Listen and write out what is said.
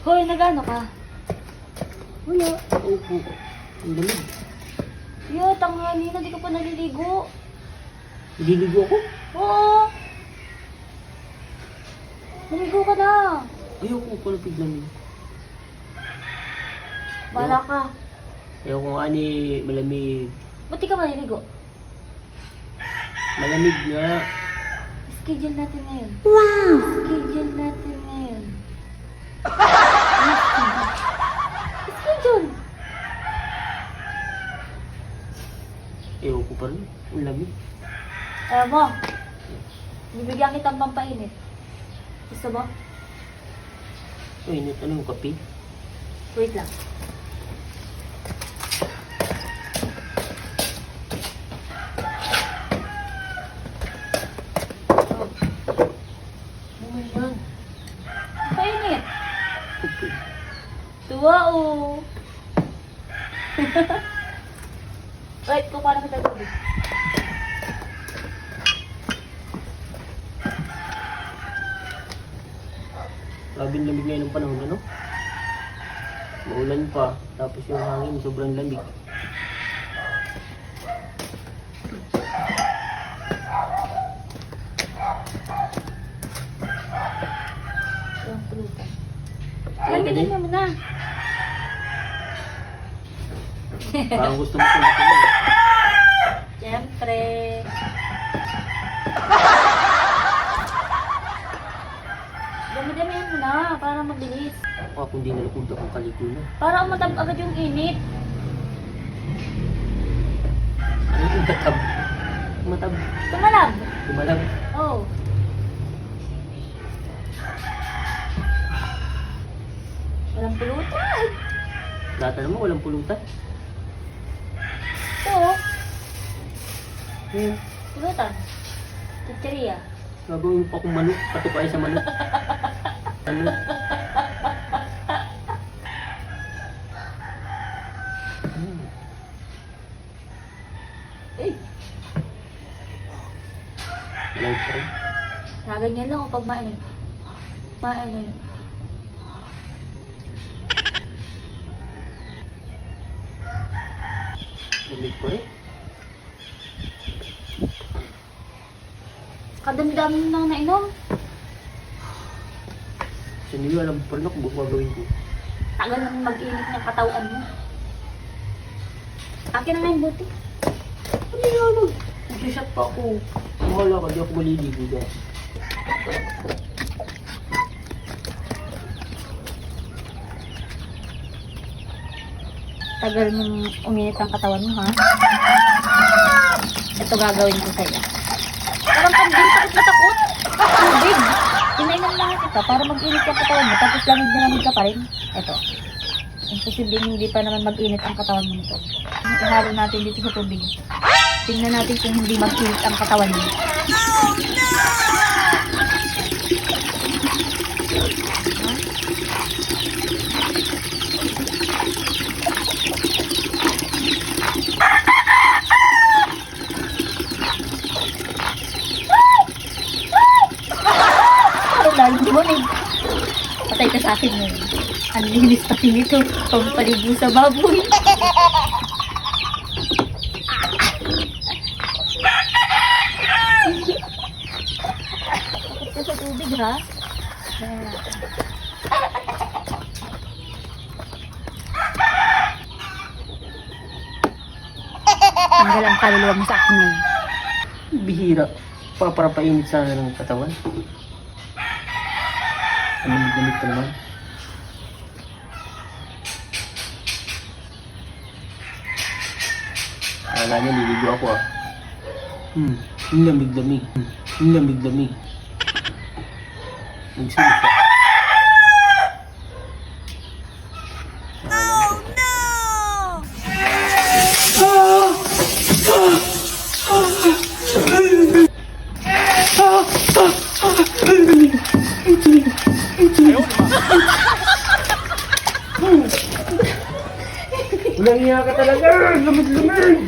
Hoy, nagano ka? Wala. Opo. Ang lamig. Yo, tanghali na, di ka pa naliligo. Nililigo ako? Oo. Naligo ka na. Ayoko pala tignan. Bala ka. Ayoko nga ni malamig. Ba't di ka maliligo? Malamig nga. Schedule natin ngayon. Wow! Schedule natin ngayon. Schedule! Ayoko pa rin. Ang lamig. Ayaw mo. Bibigyan kitang pampainit. Gusto mo? Ay, init. Ano yung kape? Wait lang. Oh my God. Painit. Kape. Tuwa o. Wait, kukuha na kita tubig. Grabe yung lamig ngayon ng panahon, ano? Maulan pa. Tapos yung hangin, sobrang lamig. Yung pulutan. Ay, Ay, ganun. ganyan mo na. Parang gusto mo kumain. Siyempre. Dami-damihan mo na para mabilis. Ako kung di nalukod akong kaliko na. Para umatab agad yung init. Ano yung matab? Matab. Tumalab. Tumalab. Oh. Walang pulutan. Lahat na naman, walang pulutan. Ito, oh. Eh, Pulutan. Chicheria. gagawin pa akong manok. Patupay sa manok. Ano? Eh, Walang pa rin. naganyan lang ako pag mainit. Mainit. Lamig pa rin. Kadami-dami mo nang nainom. Sa nilo, alam pa rin ako kung gagawin ko. Tagal nang mag-init ng katawan mo. Akin na nga yung buti. Ano yung ano? Mag-shot pa ako. Mahala ka, di ako maliligo dyan. Tagal mong uminit ang katawan mo, ha? Ito gagawin ko sa'yo. Parang kambing, takot na takot. Tubig. Pinainom lang kita para mag-init ang katawan mo, tapos lamig na lamig ka pa rin. Ito. Imposible hindi pa naman mag-init ang katawan mo nito. Ihalo natin dito sa tubig. Tingnan natin kung hindi mag-init ang katawan mo. Lalim, patay ka sa akin ngayon. Ang linis pati nito. Pampaligo sa baboy. Takot ka sa tubig, ha? Tanggal ang kaluluwa mo sa akin ngayon. Bihira. Paparapainit sana ng katawan. Ang lamig pa naman. Akala niya liligo ako ah. Ang lamig-lamig. Ang lamig-lamig. Nagsulit ka. Walang iya ka talaga! Lamig-lamig!